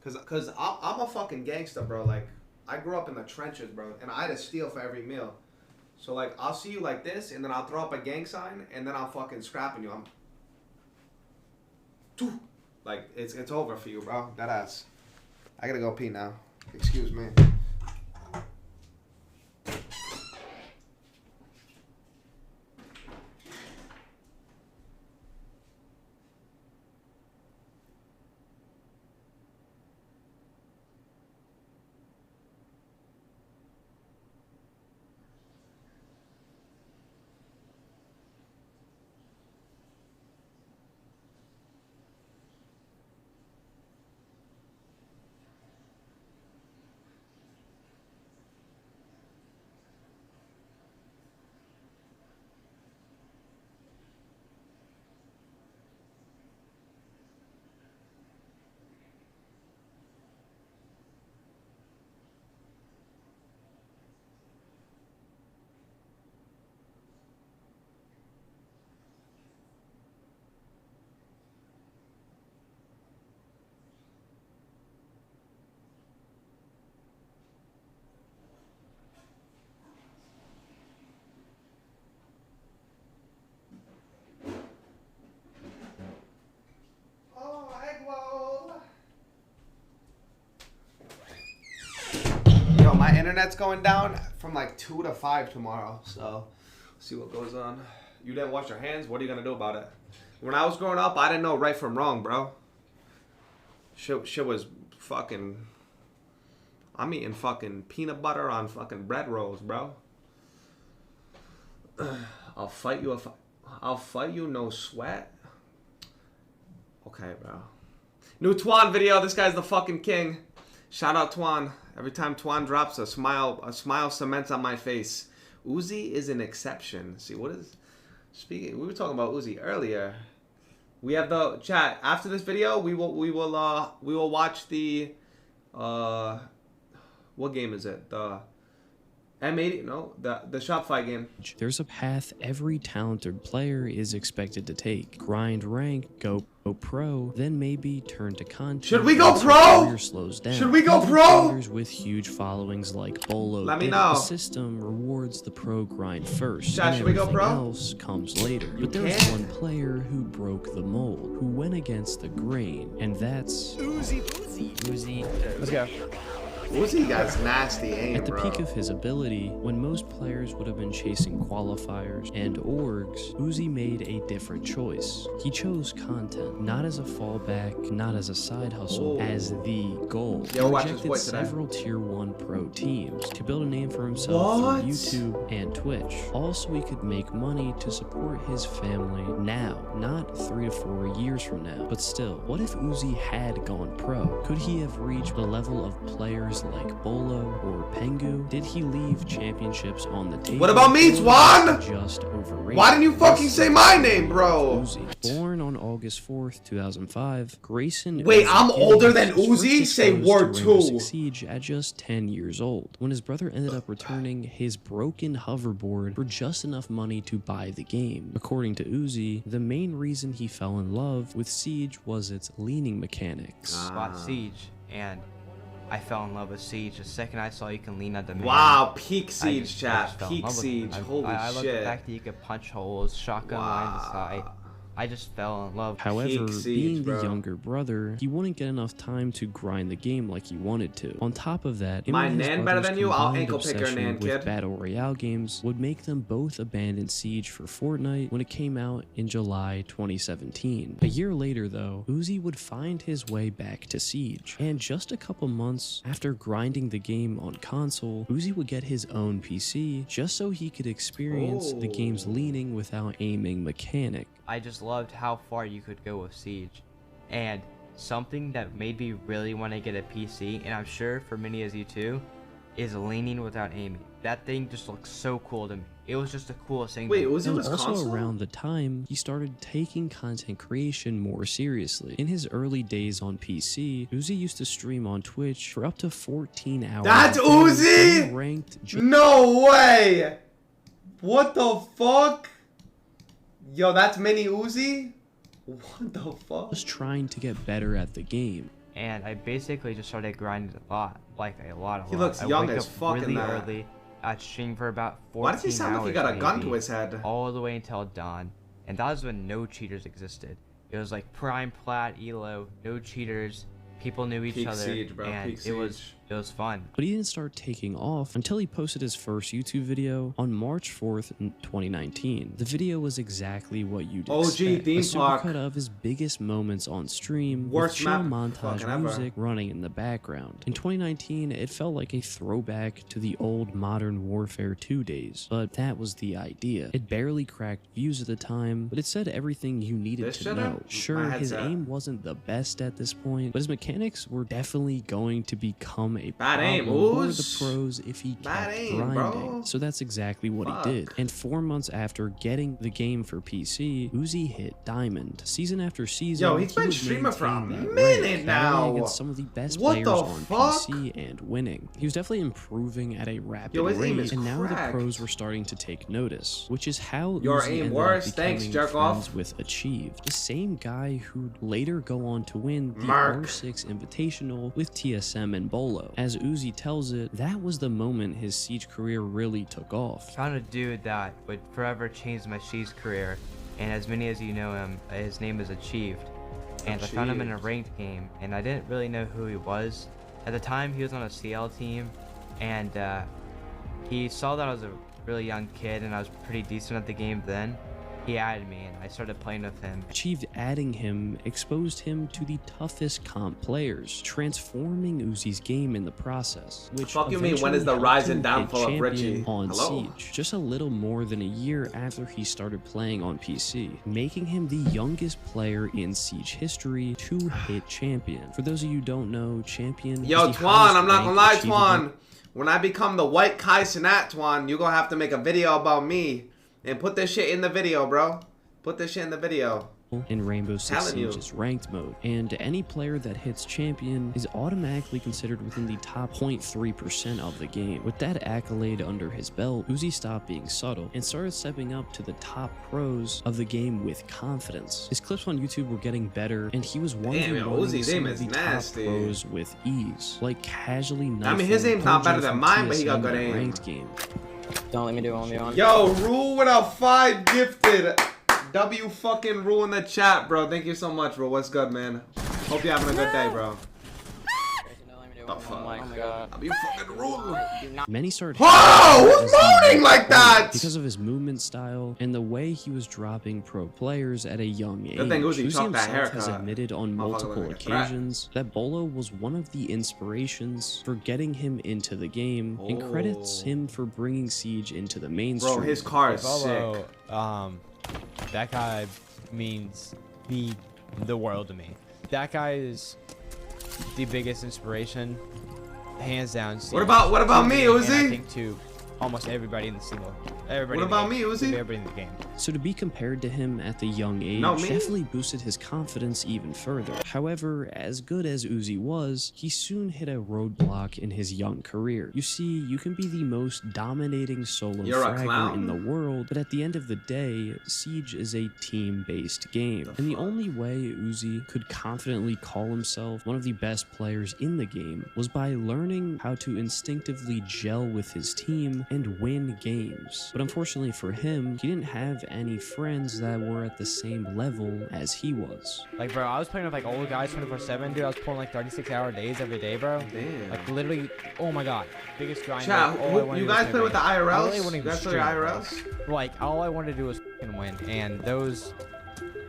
Cause I'm a fucking gangster, bro. Like, I grew up in the trenches, bro, and I had to steal for every meal. So like, I'll see you like this, and then I'll throw up a gang sign, and then I'll fucking scrapping you. Like, it's over for you, bro. That ass. I gotta go pee now. Excuse me. Yo, my internet's going down from like 2 to 5 tomorrow, so see what goes on. You didn't wash your hands? What are you gonna do about it? When I was growing up, I didn't know right from wrong, bro. Shit was fucking... I'm eating fucking peanut butter on fucking bread rolls, bro. I'll fight you if I'll fight you, no sweat. Okay, bro. New Twan video. This guy's the fucking king. Shout out Twan. Every time Twan drops, a smile cements on my face. Oozie is an exception. See, what is... Speaking, we were talking about Oozie earlier. We have the chat after this video. We will watch the what game is it? The M80? No, the shop fight game. There's a path every talented player is expected to take. Grind rank, go pro, then maybe turn to content. Should we go pro? Slows down. Should we go pro? Players with huge followings like Bolo. Let me know. The system rewards the pro grind first. Chat, should we go pro? Else comes later. But there's one player who broke the mold, who went against the grain, and that's Oozie. Let's go. Oozie got nasty aim, at the bro. peak of his ability, when most players would have been chasing qualifiers and orgs, Oozie made a different choice. He chose content, not as a fallback, not as a side hustle, as the goal. Yo, He watch this rejected boy today. several tier 1 pro teams to build a name for himself through YouTube and Twitch. Also, he could make money to support his family now, not 3 to 4 years from now. But still, what if Oozie had gone pro? Could he have reached the level of players like Bolo or Pengu? Did he leave championships on the table? What about me, Twan? Just overrated. Why didn't you fucking say my name, bro? Oozie. Born on August 4th, 2005, Grayson... Wait, I'm Oozie older than was first Oozie? Say exposed word to Rainbow 2. Six Siege at just 10 years old, when his brother ended up returning his broken hoverboard for just enough money to buy the game. According to Oozie, the main reason he fell in love with Siege was its leaning mechanics. Bought Siege, and I fell in love with Siege the second I saw you can lean at the man. Wow, peak I Siege, just chat. fell in Peak love with Siege. it. Holy I love the shit. fact that you could punch holes, shotgun line to side. I just fell in love. However, Siege, being the bro. younger brother, he wouldn't get enough time to grind the game like he wanted to. On top of that, him My and his nan better brother's than you? I'll combined ankle pick your obsession nan, with kid. Battle Royale games would make them both abandon Siege for Fortnite when it came out in July 2017. A year later, though, Oozie would find his way back to Siege. And just a couple months after grinding the game on console, Oozie would get his own PC just so he could experience the game's leaning without aiming mechanic. I just loved how far you could go with Siege. And something that made me really want to get a PC, and I'm sure for many as you too, is leaning without aiming. That thing just looks so cool to me. It was just the coolest thing. Wait, Oozie And was also console? around the time he started taking content creation more seriously. In his early days on PC, Oozie used to stream on Twitch for up to 14 hours. That's a day, Oozie? being ranked No way! What the fuck? Yo, that's mini Oozie? What the fuck? just trying to get better at the game. and I basically just started grinding a lot, like a lot. He looks I young wake as up fuck in really that. early. I'd stream for about 14 Why does he sound like he got a gun to maybe, his head? all the way until dawn, and that was when no cheaters existed. It was like prime plat, elo, no cheaters. People knew each Peak other, Siege, bro. and Peak it was fun. But he didn't start taking off until he posted his first YouTube video on March 4th, 2019. The video was exactly what you'd OG expect. theme A park. supercut of his biggest moments on stream Worst with chill map montage fucking ever. music running in the background. In 2019, it felt like a throwback to the old Modern Warfare 2 days, but that was the idea. It barely cracked views at the time, but it said everything you needed This to should've- know. Sure, my his headset. aim wasn't the best at this point, but his mechanics were definitely going to become a Bad aim, problem for the Ooze. pros if he Bad kept aim, grinding. bro. So that's exactly what Fuck. he did. And 4 months after getting the game for PC, Oozie hit Diamond. Season after season, Yo, he's he been would streaming for a maintain that minute rank, now. battling against some of the best What players the on fuck? PC and winning. He was definitely improving at a rapid Yo, his aim rate, is and now the cracked. pros were starting to take notice, which is how Your Oozie aim ended worse? up Thanks, becoming jerk off. friends with Achieved, the same guy who'd later go on to win the Mark. R6 Invitational with TSM and Bolo. As Oozie tells it, that was the moment his Siege career really took off. Found a dude that would forever change my Siege career, and as many as you know him, his name is Achieved. And I found him in a ranked game, and I didn't really know who he was. At the time, he was on a CL team, and he saw that I was a really young kid, and I was pretty decent at the game then. He added me, and I started playing with him. Achieved adding him exposed him to the toughest comp players, transforming Oozie's game in the process. Which Fuck you mean, when is the eventually rise and helped him downfall hit of Ricci? champion on Hello? Siege, just a little more than a year after he started playing on PC, making him the youngest player in Siege history to hit champion. For those of you who don't know, champion Yo, is the Twan, highest I'm not gonna lie, rank achievable Twan. When I become the white Kai Cenat, Twan, you gonna have to make a video about me. And put this shit in the video, bro. Put this shit in the video. in Rainbow Six Telling you. Siege's ranked mode, and any player that hits champion is automatically considered within the top 0.3% of the game. With that accolade under his belt, Oozie stopped being subtle and started stepping up to the top pros of the game with confidence. His clips on YouTube were getting better, and he was one Damn, of yo, running Oozie's some aim of is the nasty. top pros with ease, like casually I mean, his knifing aim's not better Kojo than from mine, but he got TSM good in a aim. ranked game. Don't let me do 1v1. Yo, Rule with a 5 gifted. W fucking Rule in the chat, bro. Thank you so much, bro. What's good, man? Hope you're having a good day, bro. Don't let me do The 1v1. fuck? Oh my god. I'll be fucking Rule. Many started Whoa! hating him Who's as he moaning like that? because of his movement style and the way he was dropping pro players at a young age. Good thing Oozie chopped that himself has haircut. admitted on Motherfucker multiple look like a threat. occasions that Bolo was one of the inspirations for getting him into the game, and credits Oh. him for bringing Siege into the mainstream. Bro, his car is Bolo, sick. that guy means the world to me. That guy is the biggest inspiration, hands down. What about me, And I Oozie? think to almost everybody in the single. Everybody. What in the about game. me, Oozie? Everybody in the game. So to be compared to him at the young age No, me? definitely boosted his confidence even further. However, as good as Oozie was, he soon hit a roadblock in his young career. You see, you can be the most dominating solo You're a fragger clown? in the world, but at the end of the day, Siege is a team-based game. And the only way Oozie could confidently call himself one of the best players in the game was by learning how to instinctively gel with his team and win games. But unfortunately for him, he didn't have any friends that were at the same level as he was. Like, bro, I was playing with like old guys 24/7, dude. I was pulling like 36-hour days every day, bro. Damn. Like literally, oh my god, biggest grind. Chat, Like, all I who, wanted you to do guys was play with the win. I really IRLs? wouldn't You even guys play with stream, bro. IRLs? Like all I wanted to do was fucking win, and those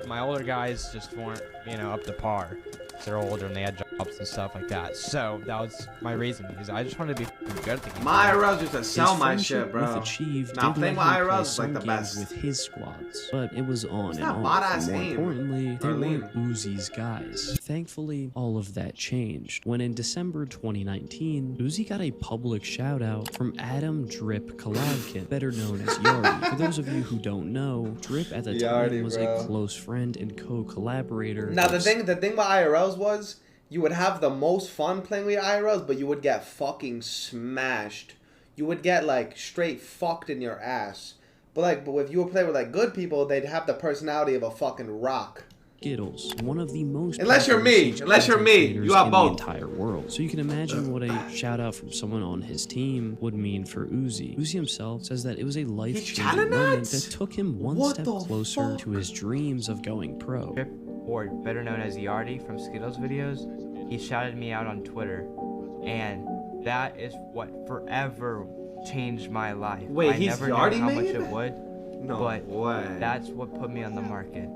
my older guys just weren't, up to par. They're older and they had jobs and stuff like that. So that was my reason, because I just wanted to be fucking good at the game. My IRLs used to His sell my friendship shit, bro. with Achieve Nah, did playing let with him play IRLs is some like the games best. with his squads, but it was on It's and not off. badass And more aim. importantly, they Or weren't lean. Oozie's guys. Thankfully, all of that changed when in December 2019, Oozie got a public shout out from Adam Drip Kaladkin, better known as Yardi. For those of you who don't know, Drip at the Yardi, time was bro. a close friend and co-collaborator. Now the of thing with IRLs was you would have the most fun playing with IRLs, but you would get fucking smashed. You would get like straight fucked in your ass. But if you would play with like good people, they'd have the personality of a fucking rock. Skittles, one of the most Unless you're popular me. Siege Unless you're content me. creators You have in both. the entire world. So you can imagine what a shout out from someone on his team would mean for Oozie. Oozie himself says that it was a life-changing moment that took him one What step the closer fuck? to his dreams of going pro. Or better known as Yardy from Skittles videos, he shouted me out on Twitter, and that is what forever changed my life. Wait, I he's never Yardy knew how much made? it would, No but way. that's what put me on the market.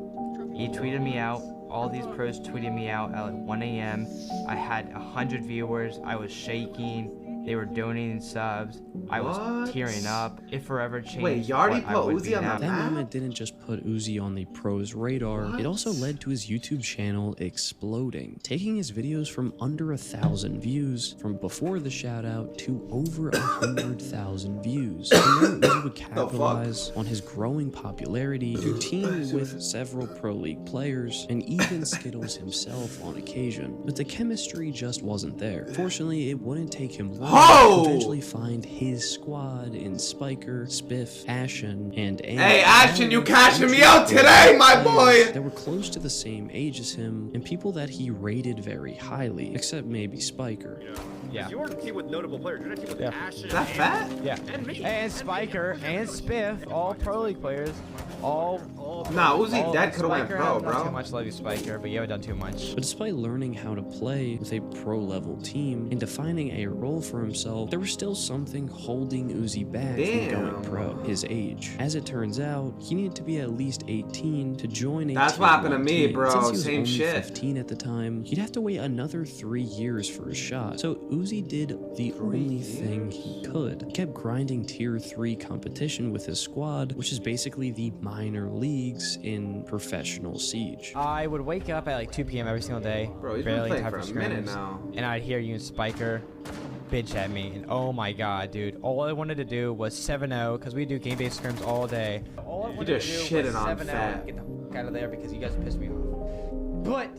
He tweeted me out. All these pros tweeted me out at like 1 a.m. I had 100 viewers. I was shaking. They were donating subs. I was What? tearing up. It forever changed. Wait, Yardy what I put would Oozie be on the now. That map? moment didn't just put Oozie on the pros radar, it also What? led to his YouTube channel exploding, taking his videos from under 1,000 views from before the shout out to over 100,000 views. From there, Oozie would capitalize on his growing popularity to team with several pro league players and even Skittles himself on occasion. But the chemistry just wasn't there. Fortunately, it wouldn't take him long Oh! to eventually find his squad in Spiker, Spiff, Ashen, and Hey, Ashton, you cashing me out today, my boy! that were close to the same age as him and people that he rated very highly, except maybe Spiker. Yeah. You're on a team with notable players. You're on a team with Yeah. Ashen. Is that fat? Yeah. And me. And Spiker and Spiff, all pro league players, all. Nah, Uzi all- dead could've went Spiker, pro, I haven't done bro. Too much, love you, Spiker, but you haven't done too much. But despite learning how to play with a pro-level team and defining a role for himself, there was still something holding Oozie back from going pro, his age. As it turns out, he needed to be at least 18 to join a That's Tier what happened to 1 me, team. bro. Since he was Same only shit. 15 at the time, he'd have to wait another 3 years for a shot. So Oozie did the only thing he could. He kept grinding Tier 3 competition with his squad, which is basically the minor leagues in professional Siege. I would wake up at like 2 p.m. every single day. Bro, he's been barely playing time for a scrims, minute now. And I'd hear you and Spiker bitch at me. And oh my god, dude. All I wanted to do was 7-0 because we do game-based scrims all day. All I wanted just to do was shitted on 7-0 Fat. and get the fuck out of there because you guys pissed me off. But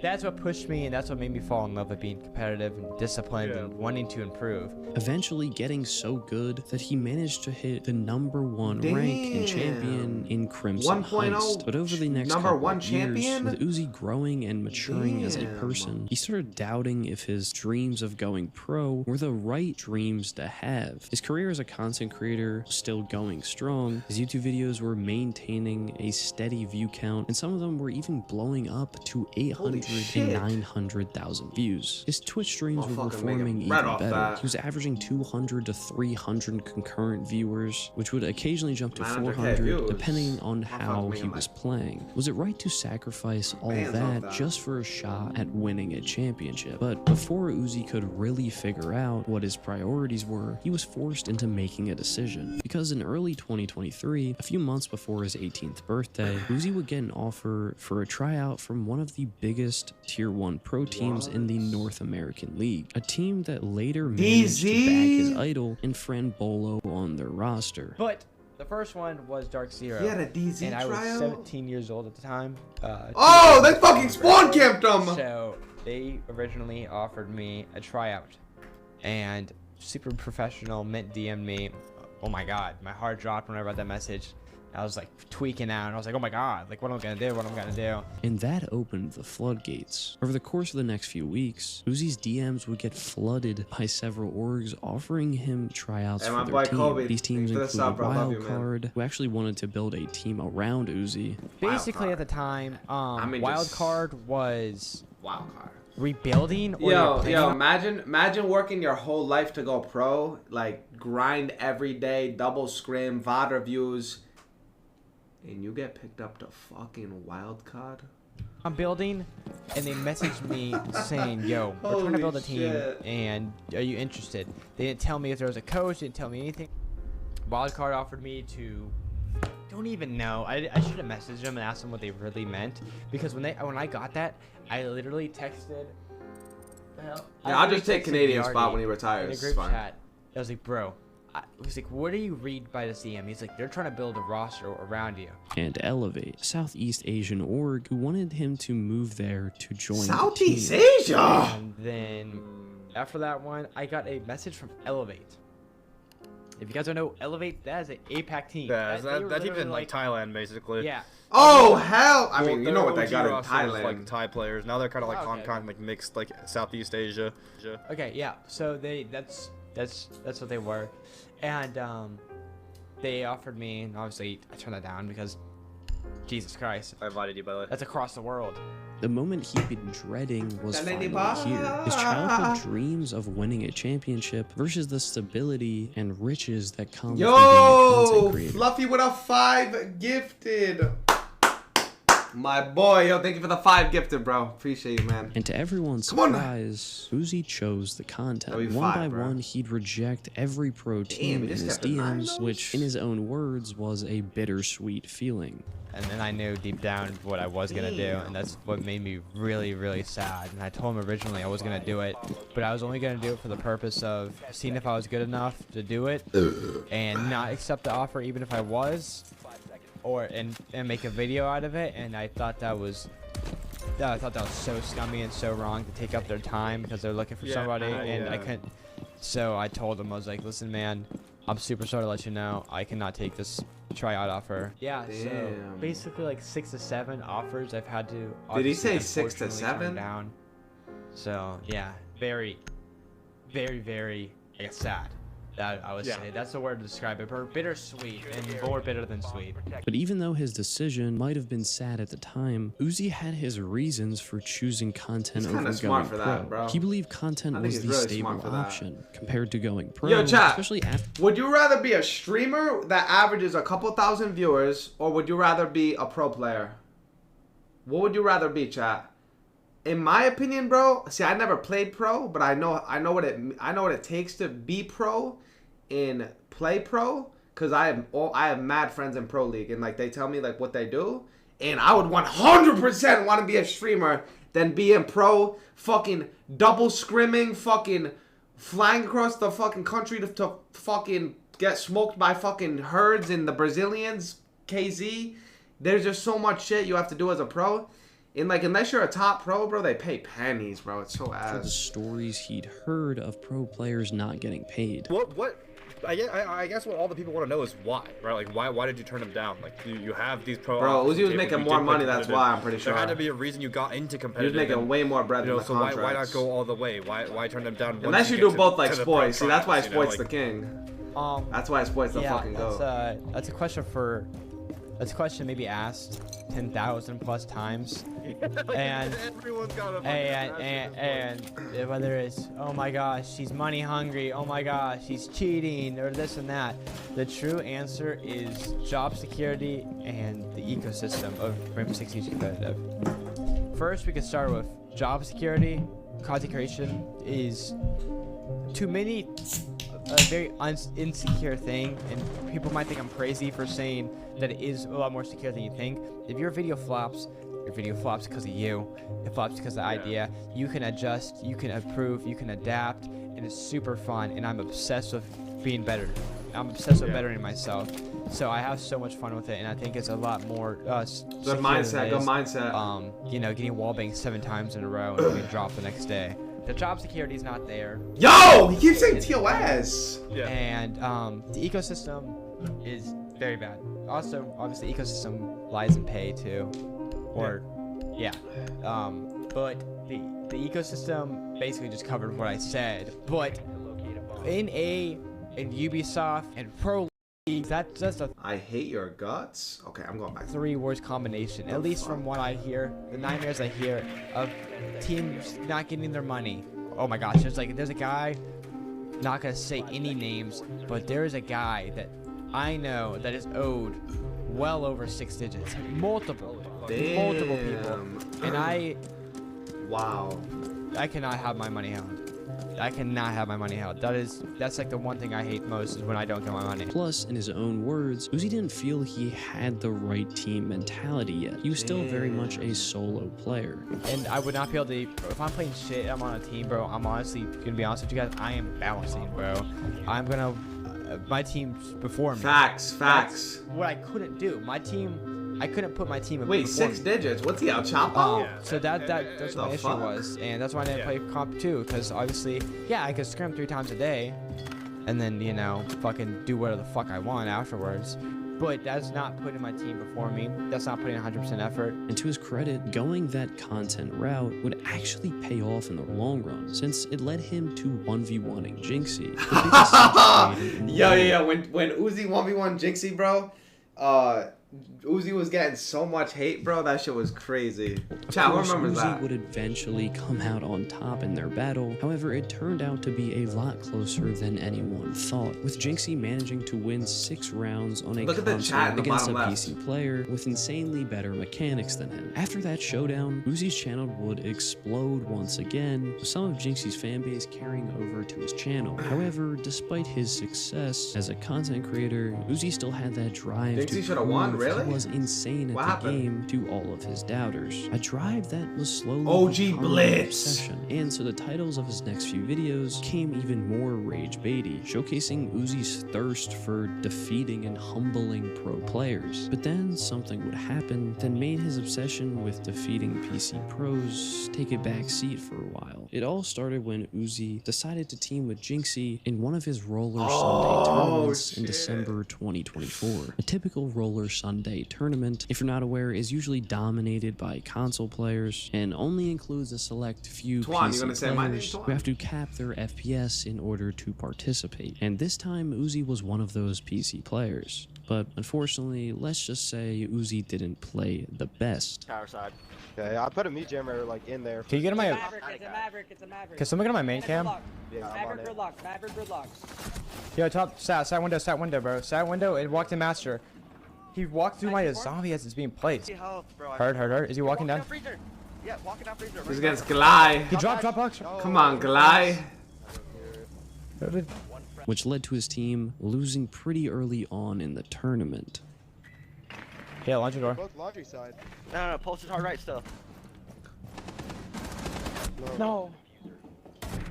that's what pushed me and that's what made me fall in love with being competitive and disciplined and wanting to improve. Eventually getting so good that he managed to hit the #1 rank and champion in Crimson 1.0 Heist. But over the next number couple one of years, champion? with Oozie growing and maturing as a Damn. person, he started doubting if his dreams of going pro were the right dreams to have. His career as a content creator was still going strong. His YouTube videos were maintaining a steady view count, and some of them were even blowing up to 800 shit. and 900,000 views. His Twitch streams were Motherfucker performing making even bread off better. that. He was averaging 200 to 300 concurrent viewers, which would occasionally jump to 900K 400 views. depending on how Motherfucker he making was like playing. Was it right to sacrifice all bands off that that. just for a shot at winning a championship? But before Oozie could really figure out what his priorities were, he was forced into making a decision. Because in early 2023, a few months before his 18th birthday, Oozie would get an offer for a tryout from one of the biggest Tier 1 pro teams in the North American League, a team that later managed to DZ? bag his idol and friend Bolo on their roster. But the first one was Dark Zero. He had a DZ and I was tryout? 17 years old at the time. Oh, they fucking spawn camped him! So they originally offered me a tryout, and super professional Mint DM'd me. Oh my god, my heart dropped when I read that message. I was like tweaking out, and I was like, oh my god, like what am I gonna do? What am I gonna do? And that opened the floodgates. Over the course of the next few weeks, Oozie's DMs would get flooded by several orgs offering him tryouts Hey, for my their boy team. Kobe, These teams thanks for the included sub, bro. Love you, man. Wildcard, who actually wanted to build a team around Oozie. Basically, at the time, mean, Wild just- Card was Wild card. rebuilding. Or Yo, you're yo, playing- imagine working your whole life to go pro, like grind every day, double scrim, VOD reviews, and you get picked up to fucking wild card. I'm building, and they messaged me saying, yo, we're trying to build a Holy team, shit. and are you interested? They didn't tell me if there was a coach, didn't tell me anything. Wildcard offered me to, don't even know. I should have messaged them and asked them what they really meant, because when I got that, I literally texted. Yeah, I'll just take Canadian spot when he in retires. a It's group fine. chat. I was like, bro. I was like, what do you read by this DM? He's like, they're trying to build a roster around you. And Elevate, a Southeast Asian org who wanted him to move there to join Southeast the team. Asia. And then after that one, I got a message from Elevate. If you guys don't know, Elevate, that is an APAC team. Yeah, They were that team's in literally, like Thailand basically. Yeah. Oh hell! I mean, you Well, know what they OG got in roster was, Thailand. like Thai players. Now they're kind of like Oh, Hong okay. Kong, like mixed like Southeast Asia. Okay, yeah. So that's what they were, and they offered me, and obviously I turned that down because Jesus Christ, I invited you, by the way. that's across the world. The moment he'd been dreading was That lady finally here. bar. His childhood dreams of winning a championship versus the stability and riches that come from being a Yo, content creator. Fluffy with a 5 gifted. My boy, yo, thank you for the 5 gifted, bro. Appreciate you, man. And to everyone's Come on. surprise, Oozie chose the content. That'd be One fire, by bro. one, he'd reject every pro team he in just his kept it nine DMs, those? which, in his own words, was a bittersweet feeling. And then I knew deep down what I was gonna do, and that's what made me really, really sad. And I told him originally I was gonna do it, but I was only gonna do it for the purpose of seeing if I was good enough to do it, and not accept the offer even if I was, and make a video out of it. And I thought that was so scummy and so wrong to take up their time because they're looking for somebody, and I couldn't. So I told him, I was like, listen, man, I'm super sorry to let you know I cannot take this tryout offer. Yeah, so Damn. basically like 6 to 7 offers I've had to. Did he obviously, say 6 to unfortunately, 7? turn down. So yeah, very, very, very, I guess, sad. That I would say that's the word to describe it. Bittersweet and more bitter than sweet. But even though his decision might have been sad at the time, Oozie had his reasons for choosing content He's over kinda going smart for pro. that, bro. He believed content I think was he's the really stable smart for that. option compared to going pro, Yo, chat. especially after. Would you rather be a streamer that averages a couple thousand viewers, or would you rather be a pro player? What would you rather be, chat? In my opinion, bro. See, I never played pro, but I know what it takes to be pro in play pro, because I have mad friends in pro league, and like they tell me like what they do, and I would 100% want to be a streamer than be in pro, fucking double scrimming, fucking flying across the fucking country to fucking get smoked by fucking herds in the Brazilians, KZ. There's just so much shit you have to do as a pro. And like, unless you're a top pro, bro, they pay pennies, bro. It's so For the ass. stories he'd heard of pro players not getting paid. What? I guess what all the people want to know is why, right? Like, why did you turn them down? Like, you have these pro. Bro, offers Uzi was on the making table. You more did play money, that's competitive. why, I'm pretty sure. There had to be a reason you got into He was competitive. making and, way more bread you know, than the so why contracts. not go all the way? Why turn them down? once Unless you get do both like to the pro Spoy. See, that's why trials, you know, Spoy's the king. That's why Spoy's the yeah, fucking goat. that's a question maybe asked 10,000 plus times, and Everyone's got a fucking and whether it's, oh my gosh, she's money hungry, oh my gosh, she's cheating, or this and that. The true answer is job security and the ecosystem of Rainbow Six Siege competitive. First, we could start with job security. Content creation is, to many, a very insecure thing, and people might think I'm crazy for saying that it is a lot more secure than you think. If your video flops because of you. It flops because of the idea. You can adjust, you can improve, you can adapt, and it's super fun. And I'm obsessed with being better. I'm obsessed with bettering myself. So I have so much fun with it, and I think it's a lot more Good mindset, good mindset. You know, getting wallbanged 7 times in a row and getting dropped the next day. The job security is not there. Yo, he keeps saying TOS. Yeah. And the ecosystem is very bad. Also, obviously, ecosystem lies in pay too, or yeah. But the ecosystem basically just covered what I said. But in Ubisoft and Pro League, that's just a I hate your guts. Okay, I'm going back. 3 words combination. At least from what I hear, the nightmares I hear of teams not getting their money. Oh my gosh, there's a guy, not gonna say any names, but there is a guy that I know that is owed well over 6 digits. Multiple people. And Wow. I cannot have my money held. I cannot have my money held. That's like the one thing I hate most is when I don't get my money. Plus, in his own words, Oozie didn't feel he had the right team mentality yet. He was still very much a solo player. And I would not be able to, if I'm playing shit, I'm on a team, bro. I'm honestly gonna be honest with you guys. I am balancing, bro. I'm gonna, my team's before me. Facts. That's what I couldn't do. My team, I couldn't put my team in. Wait, before 6 me. digits? What's he, El Chapo? So that's what my issue fuck? was, and that's why I didn't play comp 2, because obviously, yeah, I could scrim 3 times a day, and then, you know, fucking do whatever the fuck I want afterwards. But that's not putting my team before me. That's not putting 100% effort. And to his credit, going that content route would actually pay off in the long run, since it led him to 1v1ing Jinxie. Yo, when Oozie 1v1 Jinxie, bro, Oozie was getting so much hate, bro. That shit was crazy. Chat, who remembers that? Oozie would eventually come out on top in their battle. However, it turned out to be a lot closer than anyone thought, with Jinxie managing to win 6 rounds on a console against a PC player with insanely better mechanics than him. After that showdown, Oozie's channel would explode once again, with some of Jinxie's fanbase carrying over to his channel. However, despite his success as a content creator, Oozie still had that drive Jinxie should have won, really? He was insane at the game to all of his doubters. A drive that was slowly OG Blitz. obsession. And so the titles of his next few videos came even more rage baity, showcasing Oozie's thirst for defeating and humbling pro players. But then something would happen that made his obsession with defeating PC pros take a back seat for a while. It all started when Oozie decided to team with Jinxie in one of his Roller Sunday tournaments in December 2024. A typical Roller Sunday tournament, if you're not aware, is usually dominated by console players and only includes a select few PC players who have to cap their FPS in order to participate. And this time, Oozie was one of those PC players. But unfortunately, let's just say Oozie didn't play the best. Tower side. Okay, I put a meat jammer like in there. Can you get on my? It's a Maverick. Can someone get on my main cam? Yeah, Maverick gridlock. Yo, top side window, bro. Side window. It walked in master. He walked through my zombie as it's being placed. Heard. Is he walking down? Yeah, walking down freezer. He's against Glide. He dropped box. Come on, Glide. Which led to his team losing pretty early on in the tournament. Yeah, laundry door. Both laundry side. No, pulse is hard right still. No.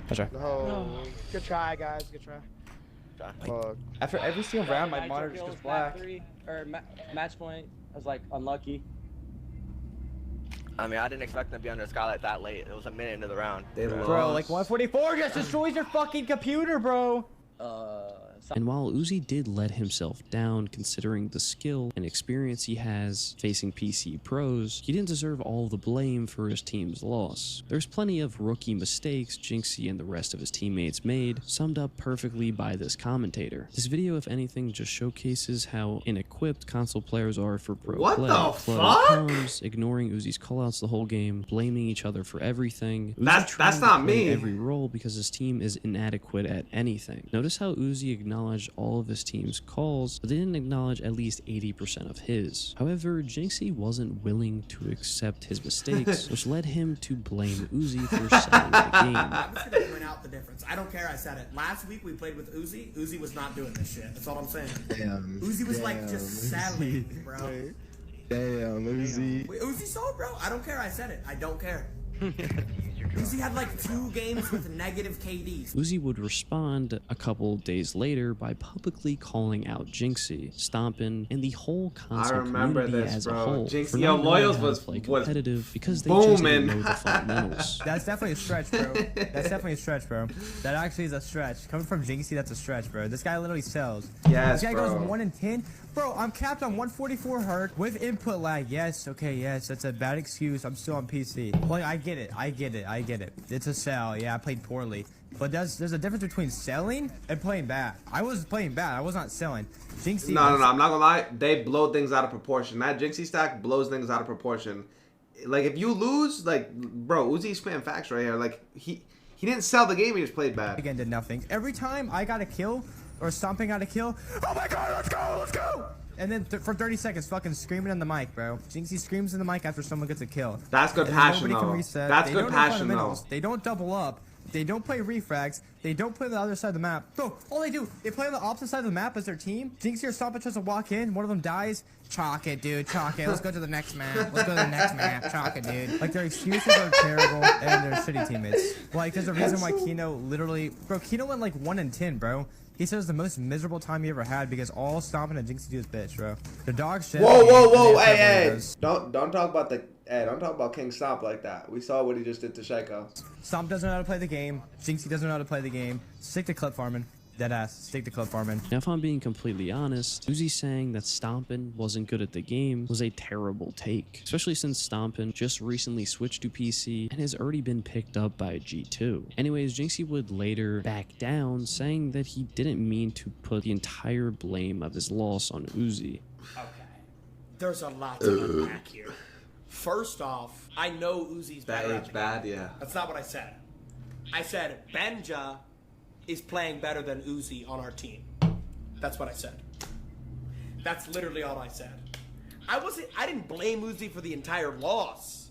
Gotcha. No. Good try, guys. Good try. Fuck. After every single round, my monitor just goes black. Match point. I was like unlucky. I mean, I didn't expect them to be under the skylight that late. It was a minute into the round. Bro, like 144 just destroys your fucking computer, bro. And while Oozie did let himself down considering the skill and experience he has facing PC pros, he didn't deserve all the blame for his team's loss. There's plenty of rookie mistakes Jinxie and the rest of his teammates made, summed up perfectly by this commentator. This video, if anything, just showcases how inequipped console players are for pro play. What the fuck? Comes, ignoring Oozie's callouts the whole game, blaming each other for everything. That's trying not to play me. every role because his team is inadequate at anything. Notice how Oozie acknowledged all of his team's calls, but they didn't acknowledge at least 80% of his. However, Jinxie wasn't willing to accept his mistakes, which led him to blame Oozie for selling the game. I'm just gonna point out the difference. I don't care, I said it. Last week we played with Oozie. Oozie was not doing this shit. That's all I'm saying. Damn. Oozie was like just selling, bro. Damn, Oozie. Wait, Oozie sold, bro. I don't care, I said it. I don't care. Oozie had like 2 games with negative KDs. Oozie would respond a couple days later by publicly calling out Jinxie, Stompin', and the whole console community as a whole. Jinxie, yo, Loyals was competitive because they just didn't know the fundamentals. That's definitely a stretch, bro. That's definitely a stretch, bro. That actually is a stretch. Coming from Jinxie, that's a stretch, bro. This guy literally sells. Yes, this guy bro. goes 1 in 10. Bro, I'm capped on 144 Hz with input lag. Yes, okay, yes, that's a bad excuse. I'm still on PC. Like, I get it. It's a sell. Yeah, I played poorly. But there's a difference between selling and playing bad. I was playing bad. I was not selling. Jinxie. No, I'm not gonna lie. They blow things out of proportion. That Jinxie stack blows things out of proportion. Like, if you lose, like, bro, Uzi's spam facts right here. Like, he didn't sell the game. He just played bad. Again, did nothing. Every time I got a kill or Stomping got a kill, oh my god, let's go! And then for 30 seconds, fucking screaming in the mic, bro. Jinxie screams in the mic after someone gets a kill. That's good passion, though. That's good passion, though. They don't double up. They don't play refrags. They don't play the other side of the map. Bro, all they do, they play on the opposite side of the map as their team. Jinxie or Stompin' tries to walk in. One of them dies. Chalk it, dude. Chalk it. Let's go to the next map. Let's go to the next map. Chalk it, dude. Like, their excuses are terrible, and they're shitty teammates. Like, there's a reason why Kino literally... Bro, Kino went like 1 in 10, bro. He says the most miserable time he ever had because all Stompin' and Jinxie do is bitch, bro. The dog shit. Whoa, hey. Don't talk about don't talk about King Stomp like that. We saw what he just did to Shaco. Stomp doesn't know how to play the game. Jinxie doesn't know how to play the game. Stick to clip farming. Deadass. Stick to club farming. Now, if I'm being completely honest, Oozie saying that Stompin wasn't good at the game was a terrible take, especially since Stompin just recently switched to PC and has already been picked up by G2. Anyways, Jinxie would later back down, saying that he didn't mean to put the entire blame of his loss on Oozie. Okay. There's a lot to unpack here. First off, I know Uzi's better. That age bad, yeah. That's not what I said. I said Benja is playing better than Oozie on our team. That's what I said. That's literally all I said. I didn't blame Oozie for the entire loss.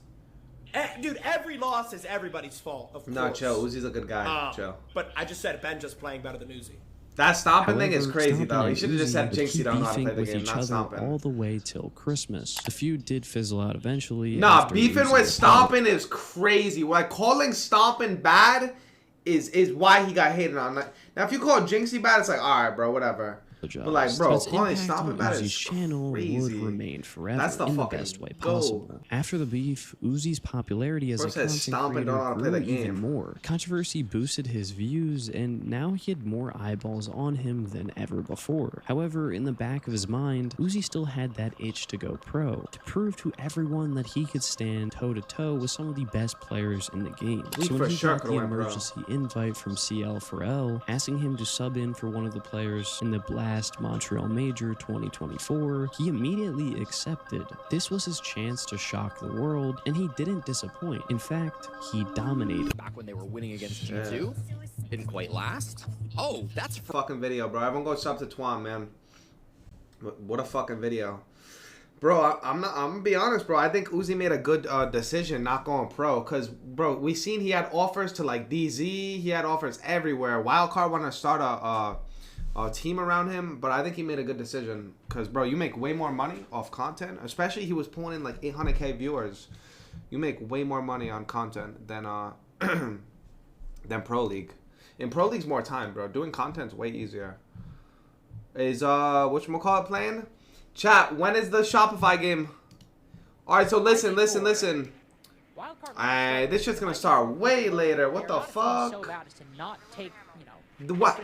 Dude, every loss is everybody's fault, of course. No, chill. Uzie's a good guy. Chill. But I just said Benja's playing better than Oozie. That stomping thing is crazy, Stompin though. He and should have just said Oozie would Jinxie keep don't know how to beefing play the with game, each not other stomping. all the way till Christmas. The feud did fizzle out eventually. Nah, after beefing Oozie with was stomping is crazy. Like, calling stomping bad is why he got hated on. Like, now, if you call Jinxie bad, it's like, all right, bro, whatever. But like, bro, calling stomping bad is channel crazy. would remain forever. That's the in the fucking best way goal. possible. After the beef, Uzie's popularity as Bro a says content stomping don't know how to creator play the grew even game. more. Controversy boosted his views, and now he had more eyeballs on him than ever before. However, in the back of his mind, Oozie still had that itch to go pro, to prove to everyone that he could stand toe-to-toe with some of the best players in the game. He So for when he sure got the could've went pro. emergency invite from CL4L, asking him to sub in for one of the players in the Blast Montreal Major 2024, he immediately accepted. This was his chance to shock the world, and he didn't disappoint. In fact, he dominated. Back when they were winning against G2, didn't quite last. Oh, that's fucking video, bro. Everyone go sub to Twan, man. What a fucking video. Bro, I'm gonna be honest, bro. I think Oozie made a good decision not going pro. Because, bro, we seen he had offers to, like, DZ. He had offers everywhere. Wildcard wanted to start a team around him. But I think he made a good decision. Because, bro, you make way more money off content. Especially he was pulling in, like, 800K viewers. You make way more money on content than Pro League. In Pro League's more time, bro. Doing content's way easier. Is, whatchamacallit playing? Chat, when is the Shopify game? Alright, so listen. This shit's gonna start way later. What the fuck? So bad as to not take, What?